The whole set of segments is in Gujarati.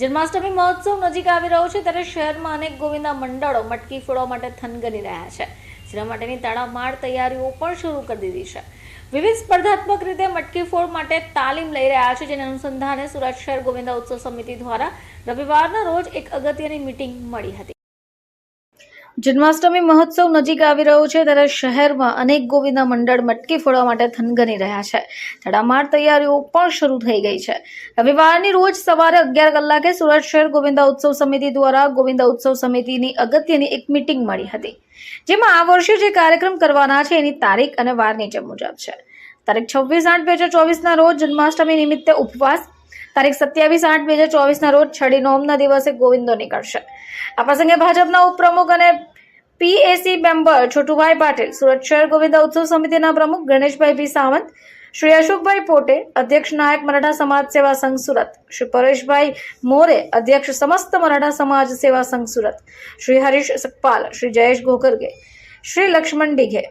જન્માષ્ટમી મહોત્સવ નજીક આવી રહ્યો છે ત્યારે શહેરમાં અનેક ગોવિંદા મંડળો મટકી ફોડવા માટે થનગની રહ્યા છે, જેના માટેની તડામાર તૈયારીઓ પણ શરૂ કરી દીધી છે. વિવિધ સ્પર્ધાત્મક રીતે મટકી ફોડ માટે તાલીમ લઈ રહ્યા છે, જેના અનુસંધાને સુરત શહેર ગોવિંદા ઉત્સવ સમિતિ દ્વારા રવિવારના રોજ એક અગત્યની મીટિંગ મળી હતી. જન્માષ્ટમી મહોત્સવ નજીક આવી રહ્યો છે ત્યારે શહેરમાં અનેક ગોવિંદા મંડળ મટકી ફોડવા માટે થનગની રહ્યા છે. તડામાર તૈયારીઓ પણ શરૂ થઈ ગઈ છે. રવિવારની રોજ સવારે 11 કલાકે સુરત શહેર ગોવિંદા ઉત્સવ સમિતિ દ્વારા ગોવિંદા ઉત્સવ સમિતિની અગત્યની એક મીટિંગ મળી હતી, જેમાં આ વર્ષે જે કાર્યક્રમ કરવાના છે એની તારીખ અને વાર નીચે મુજબ છે. તારીખ 26/8/2024 ના રોજ જન્માષ્ટમી નિમિત્તે ઉપવાસ, તારીખ 27/8/2024 ના રોજ છડી નોમના દિવસે ગોવિંદો નીકળશે. આ પ્રસંગે ભાજપના ઉપપ્રમુખ અને પીએસી મેમ્બર છોટુભાઈ પાટીલ, સુરત શહેર ગોવિંદા ઉત્સવ સમિતિના પ્રમુખ ગણેશભાઈ પી સાવંત, શ્રી અશોકભાઈ પોટે, અધ્યક્ષ નાયક મરાઠા સમાજ સેવા સંઘ સુરત, શ્રી પરેશભાઈ મોરે, અધ્યક્ષ સમસ્ત મરાઠા સમાજ સેવા સંઘ સુરત, શ્રી હરીશ સકપાલ, શ્રી જયેશ ઘોઘરગે, શ્રી લક્ષ્મણ ડીઘે,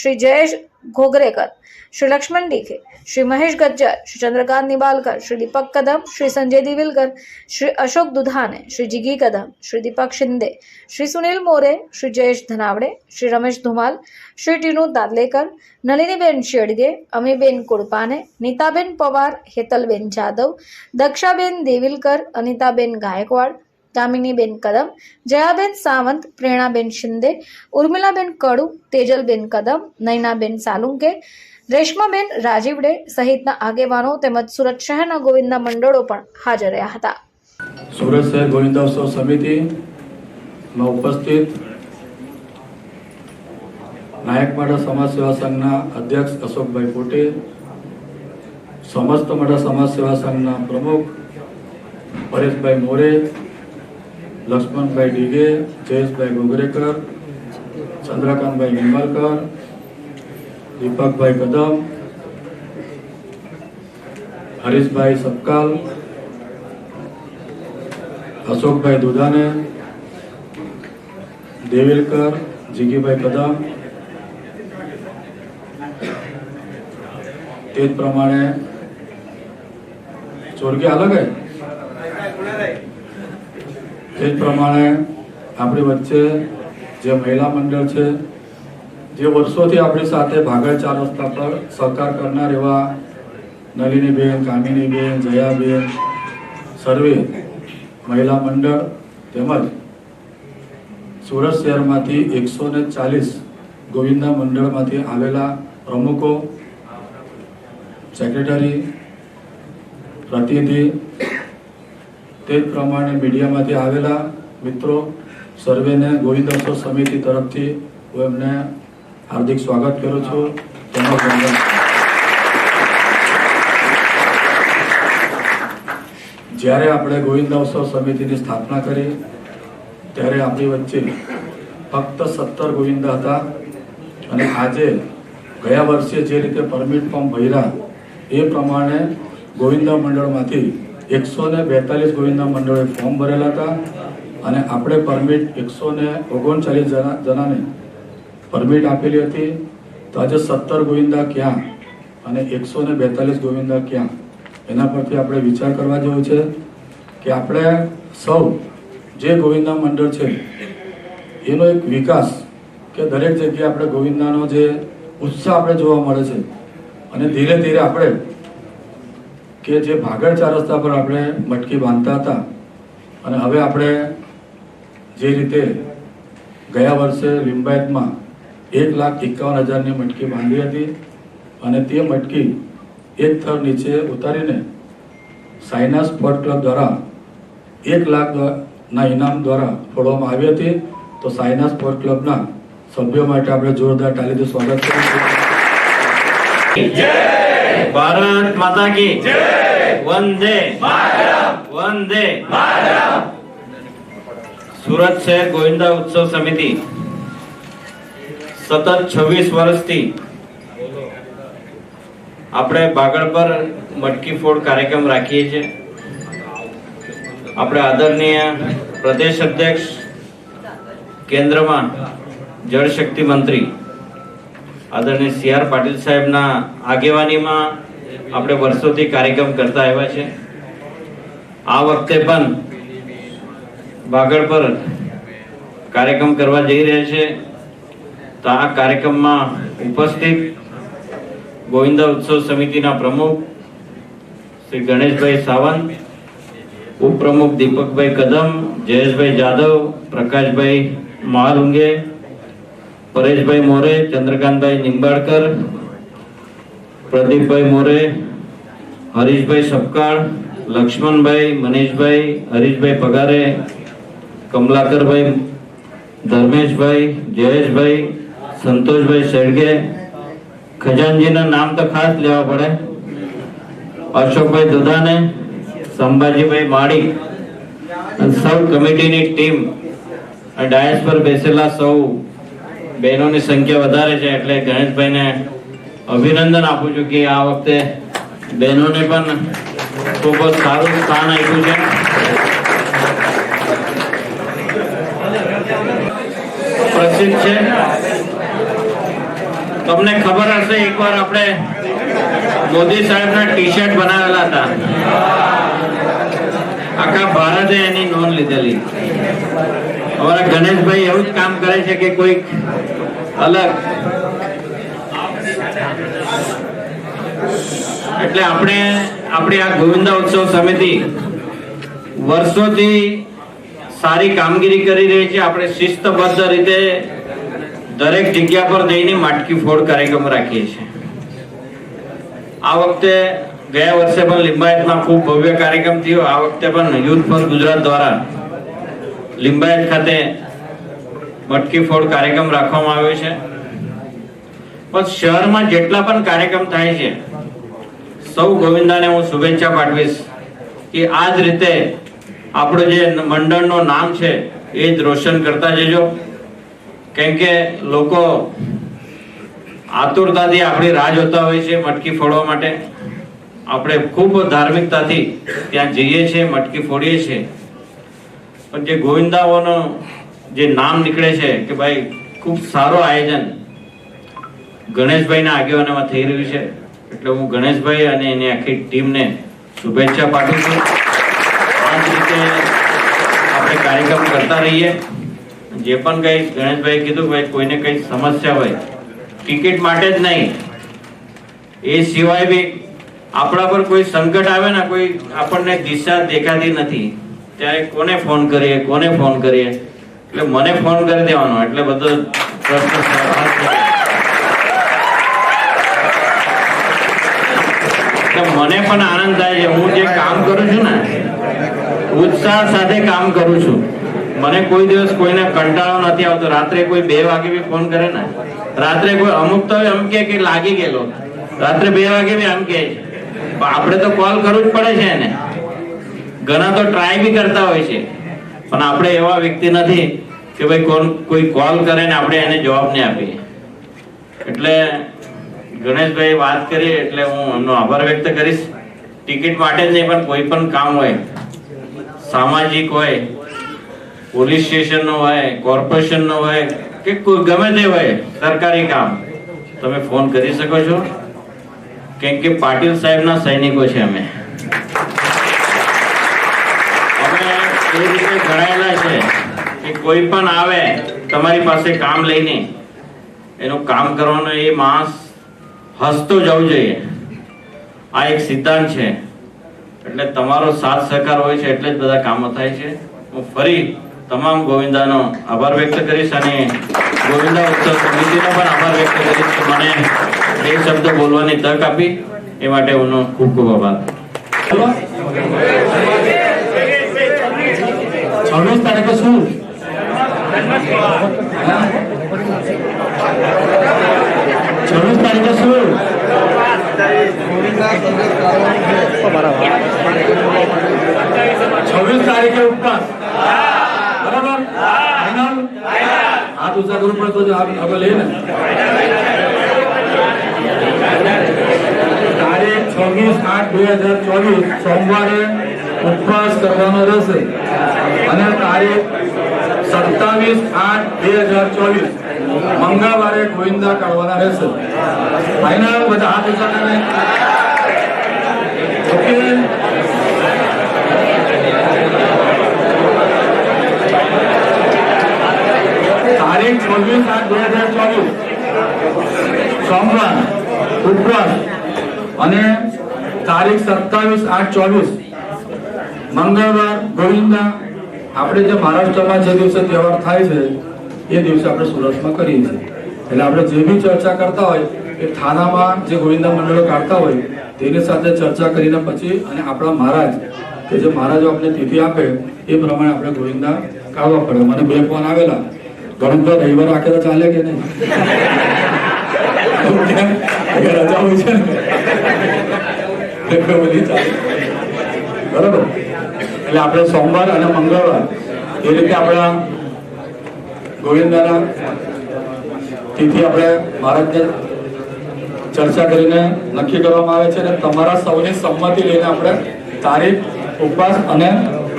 શ્રી જયેશ ઘોઘરેકર, શ્રી લક્ષ્મણ ડીઘે, શ્રી મહેશ ગજ્જર, શ્રી ચંદ્રકાંત નિબાલકર, શ્રી દીપક કદમ, શ્રી સંજય દિવિલકર, શ્રી અશોક દુધાને, શ્રી જીગી કદમ, શ્રી દીપક શિંદે, શ્રી સુનિલ મોરે, શ્રી જયેશ ધનાવડે, શ્રી રમેશ ધુમાલ, શ્રી ટીનુ દાદલેકર, નલિનીબેન શેડગે, અમીબેન કુડપાને, નીતાબેન પવાર, હેતલબેન જાદવ, દક્ષાબેન દેવિલકર, અનિતાબેન ગાયકવાડ, કામિનીબેન કદમ, જયાબેન સાવંત, પ્રેરણાબેન શિંદે, ઉર્મિલાબેન કડુ, તેજલબેન કદમ, નયનાબેન સાલુંકે, રેશમાબેન રાજીવડે સહિતના આગેવાનો તેમજ સુરત શહેરના ગોવિંદા મંડળો પણ હાજર રહ્યા હતા. સુરત શહેર ગોવિંદા ઉત્સવ સમિતિમાં ઉપસ્થિત નાયક મરાઠા સમાજ સેવા સંઘના અધ્યક્ષ અશોકભાઈ પોટે, સમસ્ત મરાઠા સમાજ સેવા સંઘના પ્રમુખ પરેશભાઈ મોરે, લક્ષ્મણભાઈ ડીગે, જયેશભાઈ ઘોઘરેકર, ચંદ્રકાંતભાઈ નિમલકર, દીપકભાઈ કદમ, હરીશભાઈ સપકાલ, અશોકભાઈ દુધાને, દેવિલકર, જીગીભાઈ કદમ, તે જ પ્રમાણે ચોરગી અલગ તે જ પ્રમાણે આપણી વચ્ચે જે મહિલા મંડળ છે, જે વર્ષોથી આપણી સાથે ભાગળ 4 રસ્તા પર સહકાર કરનાર એવા નલિનીબેન, કામિનીબેન, જયાબેન, સર્વે મહિલા મંડળ તેમજ સુરત શહેરમાંથી 140 ગોવિંદા મંડળમાંથી આવેલા પ્રમુખો, સેક્રેટરી, પ્રતિનિધિ, તે જ પ્રમાણે મીડિયામાંથી આવેલા મિત્રો સર્વેને ગોવિંદા ઉત્સવ સમિતિ તરફથી હું એમને હાર્દિક સ્વાગત કરું છું. જ્યારે આપણે ગોવિંદા ઉત્સવ સમિતિની સ્થાપના કરી ત્યારે આપણી વચ્ચે ફક્ત 17 ગોવિંદા હતા અને આજે ગયા વર્ષે જે રીતે પરમિટ ફોર્મ ભર્યા એ પ્રમાણે ગોવિંદા મંડળમાંથી 142 ગોવિંદા મંડળોએ ફોર્મ ભરેલા હતા અને આપણે પરમિટ 139 જણાને પરમિટ આપેલી હતી. તો આજે 17 ગોવિંદા ક્યાં અને 142 ગોવિંદા ક્યાં, એના પરથી આપણે વિચાર કરવા જેવું છે કે આપણે સૌ જે ગોવિંદા મંડળ છે એનો એક વિકાસ, કે દરેક જગ્યાએ આપણે ગોવિંદાનો જે ઉત્સાહ આપણે જોવા મળે છે અને ધીરે ધીરે આપણે કે જે ભાગળ 4 રસ્તા પર આપણે મટકી બાંધતા હતા અને હવે આપણે જે રીતે ગયા વર્ષે લિંબાયતમાં 1,51,000ની મટકી બાંધી હતી અને તે મટકી એક થર નીચે ઉતારીને સાયના સ્પોર્ટ ક્લબ દ્વારા 1 લાખના ઇનામ દ્વારા ફોડવામાં આવી હતી. તો સાયના સ્પોર્ટ ક્લબના સભ્યો માટે આપણે જોરદાર તાળીથી સ્વાગત કરીએ છીએ. ભારત માતા કી જય, વંદે માતરમ, વંદે માતરમ. સુરત શહેર ગોવિંદા ઉત્સવ સમિતિ સતત 26 વર્ષથી આપણે બાગળ પર મટકી ફોડ કાર્યક્રમ રાખીએ છીએ. આપણે આદરણીય પ્રદેશ અધ્યક્ષ, કેન્દ્રમાં જળશક્તિ મંત્રી આદરણીય CR પાટીલ સાહેબના આગેવાનીમાં આપણે વર્ષોથી કાર્યક્રમ કરતા આવ્યા છે આ વખતે પણ વાગડ પર કાર્યક્રમ કરવા જઈ રહ્યા છે. તો આ કાર્યક્રમમાં ઉપસ્થિત ગોવિંદા ઉત્સવ સમિતિના પ્રમુખ શ્રી ગણેશભાઈ સાવંત, ઉપપ્રમુખ દીપકભાઈ કદમ, જયેશભાઈ જાદવ, પ્રકાશભાઈ મહાલુંગે, પરેશભાઈ મોરે, ચંદ્રકાંતભાઈ નિંબાળકર, પ્રદીપભાઈ મોરે, હરીશભાઈ સપકાળ, લક્ષ્મણભાઈ, મનીષભાઈ, હરીશભાઈ પગારે, કમલાકરભાઈ, ધર્મેશભાઈ, જયેશભાઈ, સંતોષભાઈ શેડગે, ખજાનજીના નામ તો ખાસ લેવા પડે, અશોકભાઈ દુધાને, સંભાજીભાઈ માળી અને સૌ કમિટીની ટીમ, ડાયસ પર બેસેલા સૌ બહેનોની સંખ્યા વધારે છે એટલે ગણેશભાઈને અભિનંદન આપું છું કે આ વખતે બહેનોને પણ ખૂબ જ સારું સ્થાન આપ્યું છે. પ્રસિદ્ધ છે. તમને ખબર હશે એકવાર આપણે મોદી સાહેબના ટી શર્ટ બનાવેલા હતા, આખા ભારતે એની નોંધ લીધેલી. અમારા ગણેશભાઈ એવું જ કામ કરે છે કે કોઈ અલગ, એટલે આપણી આ ગોવિંદા ઉત્સવ સમિતિ વર્ષોથી સારી કામગીરી કરી રહી છે. આપણે શિસ્તબદ્ધ રીતે દરેક જગ્યા પર જઈને માટકી ફોડ કાર્યક્રમ રાખીએ છીએ. આ વખતે ગયા વર્ષે પણ લિંબાયતમાં ખૂબ ભવ્ય કાર્યક્રમ થયો. આ વખતે પણ યુથ ફોર ગુજરાત દ્વારા લિંબાયત ખાતે મટકી ફોડ કાર્યક્રમ રાખવામાં આવ્યો છે. પણ શહેરમાં જેટલા પણ કાર્યક્રમ થાય છે સૌ ગોવિંદાને હું શુભેચ્છા પાઠવીશ કે આ જ રીતે આપણું જે મંડળનું નામ છે એ જ રોશન કરતા જજો. કેમ કે લોકો આતુરતાથી આપણી રાહ જોતા હોય છે મટકી ફોડવા માટે. આપણે ખૂબ ધાર્મિકતાથી ત્યાં જઈએ છીએ, મટકી ફોડીએ છીએ. પણ જે ગોવિંદાઓનું જે નામ નીકળે છે કે ભાઈ ખૂબ સારું આયોજન ગણેશભાઈના આગેવાનીમાં થઈ રહ્યું છે, એટલે હું ગણેશભાઈ અને એની આખી ટીમને શુભેચ્છા પાઠવું છું. આ જ રીતે આપણે કાર્યક્રમ કરતા રહીએ. જે પણ કંઈ ગણેશભાઈ કીધું ભાઈ કોઈને કંઈ સમસ્યા હોય, ટિકિટ માટે જ નહીં, એ સિવાય બી આપણા પર કોઈ સંકટ આવે ને, કોઈ આપણને દિશા દેખાતી નથી, ત્યારે કોને ફોન કરીએ એટલે મને ફોન કરી દેવાનો, એટલે બધો પ્રશ્ન મને પણ આનંદ થાય છે. હું જે કામ કરું છું ને ઉત્સાહ સાથે કામ કરું છું. મને કોઈ દિવસ કોઈને કંટાળો નથી આવતો. રાત્રે કોઈ 2 વાગે બી ફોન કરે ને, રાત્રે કોઈ અમુક તો એમ કે લાગી ગયેલો, રાત્રે 2 વાગે બી એમ કે, આપણે તો કોલ કરવું જ પડે છે એને. ઘણા તો ટ્રાય બી કરતા હોય છે, પણ આપણે એવા વ્યક્તિ નથી કે ભાઈ કોઈ કોલ કરે ને આપણે એને જવાબ નહીં આપીએ. એટલે ગણેશભાઈ વાત કરી એટલે હું એમનો આભાર વ્યક્ત કરીશ. ટિકિટ માટે જ નહીં પણ કોઈ પણ કામ હોય, સામાજિક હોય, પોલીસ સ્ટેશન નો હોય, કોર્પોરેશન નો હોય કે કોઈ ગમે તે હોય સરકારી કામ, તમે ફોન કરી શકો છો. કેમ કે પાટીલ સાહેબના સૈનિકો છે અમે એ રીતે ઘડાયેલા છે કે કોઈ પણ આવે તમારી પાસે કામ લઈને એનું કામ કરવાનું, એ માણસ હસતો જવું જોઈએ. આ એક સિદ્ધાંત છે. એટલે તમારો સાથ સહકાર હોય છે એટલે જ બધા કામો થાય છે. હું ફરી તમામ ગોવિંદાનો આભાર વ્યક્ત કરીશ અને ગોવિંદા ઉત્સવ સમિતિનો પણ આભાર વ્યક્ત કરીશ કે મને 2 શબ્દ બોલવાની તક આપી, એ માટે હું ખૂબ ખૂબ આભાર. 26 તારીખે શું 26 તારીખે શું 26 તારીખે ઉપવાસ, બરાબર? ફાઇનલ હાથ ઊંચા કરવું પડે તો આગળ લઈએ ને. તારીખ 26/8/2024 સોમવારે ઉપવાસ કરવાનો રહેશે અને તારીખ 27/8/2024 મંગળવારે ગોવિંદા કાઢવાના રહેશે. ફાઇનલ બધા હાથ ઊંચા કરે. ઓકે. 26/8/2024 સોમવાર ઉપવાસ અને તારીખ 27/8/24 મંગળવાર ગોવિંદા આપણે જે મહારાષ્ટ્રમાં જે દિવસે તહેવાર થાય છે એ દિવસે આપણે સુરતમાં કરીએ છીએ. એટલે આપણે જે બી ચર્ચા કરતા હોય એ થાનામાં જે ગોવિંદા મંડળો કાઢતા હોય તેની સાથે ચર્ચા કરીને પછી અને આપણા મહારાજ કે જે મહારાજો આપણે તિથિ આપે એ પ્રમાણે આપણે ગોવિંદા કાઢવા પડે. મને 2 ફોન આવેલા, ગણપત રવિવાર રાખે તો ચાલે કે નહીં? રજા હોય છે ને બધી ચાલે, બરોબર. એટલે આપણે સોમવાર અને મંગળવાર એ રીતે આપણા ગોવિંદાના તિથિ આપણે મહારાજને ચર્ચા કરીને નક્કી કરવામાં આવે છે અને તમારા સૌની સંમતિ લઈને આપણે તારીખ, ઉપવાસ અને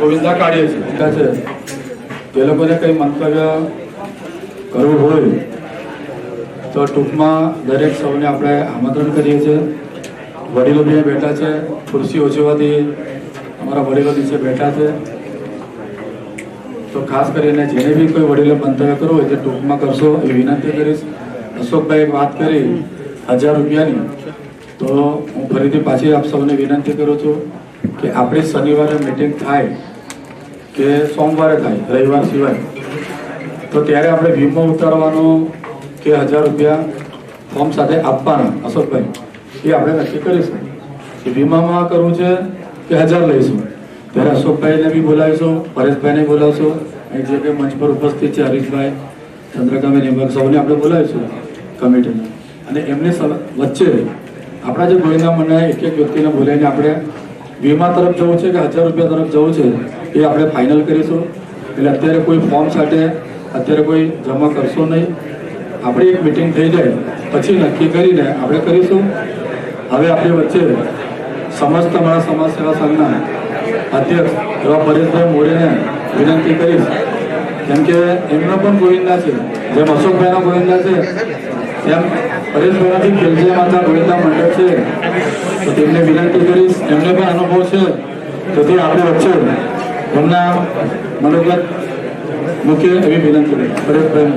ગોવિંદા કાઢીએ છીએ. જે લોકોને કંઈ મંતવ્ય કરવું હોય તો ટૂંકમાં દરેક સૌને આપણે આમંત્રણ કરીએ છીએ. વડીલો બી બેઠા છે, ખુરશી ઓછી હોવાથી અમારા વડીલો નીચે બેઠા છે. તો ખાસ કરીને જેને બી કોઈ વડીલો મંતવ્ય કરવું હોય તે ટૂંકમાં કરશો એ વિનંતી કરીશ. અશોકભાઈ વાત કરી 1000 રૂપિયાની, તો હું ફરીથી પાછી આપ સૌને વિનંતી કરું છું કે આપણી શનિવારે મિટિંગ થાય કે સોમવારે થાય, રવિવાર સિવાય, તો ત્યારે આપણે વીમો ઉતારવાનો કે 1000 રૂપિયા ફોર્મ સાથે આપવાના અશોકભાઈ એ આપણે નક્કી કરીશું કે વીમામાં કરવું છે કે 1000 લઈશું. ત્યારે અશોકભાઈને બી બોલાવીશું, પરેશભાઈને બોલાવશું, અહીં જે કંઈ મંચ પર ઉપસ્થિત છે હરીશભાઈ, ચંદ્રકાંતભાઈ, સૌને આપણે બોલાવીશું કમિટીને. અને એમની વચ્ચે આપણા જે ગોવિંદા મંડળના એક વ્યક્તિને બોલાવીને આપણે વીમા તરફ જવું છે કે 1000 રૂપિયા તરફ જવું છે એ આપણે ફાઇનલ કરીશું. એટલે અત્યારે કોઈ ફોર્મ સાથે અત્યારે કોઈ જમા કરશો નહીં. આપણી એક મિટિંગ થઈ જાય પછી નક્કી કરીને આપણે કરીશું. હવે આપણી વચ્ચે સમસ્ત અમારા સમાજ સેવા સંઘના અધ્યક્ષ એવા પરેશભાઈ મોરેને વિનંતી કરીશ, કેમ કે એમનો પણ ગોવિંદા છે, જેમ અશોકભાઈનો ગોવિંદા છે તેમ પરેશભાઈનાથી ખેલજે માતા ગોવિંદા મંડળ છે, તો તેમને વિનંતી કરીશ. એમને પણ અનુભવ છે, તેથી આપણી વચ્ચે એમના મનોગત મૂકીએ એવી વિનંતી કરીશ. પરેશભાઈ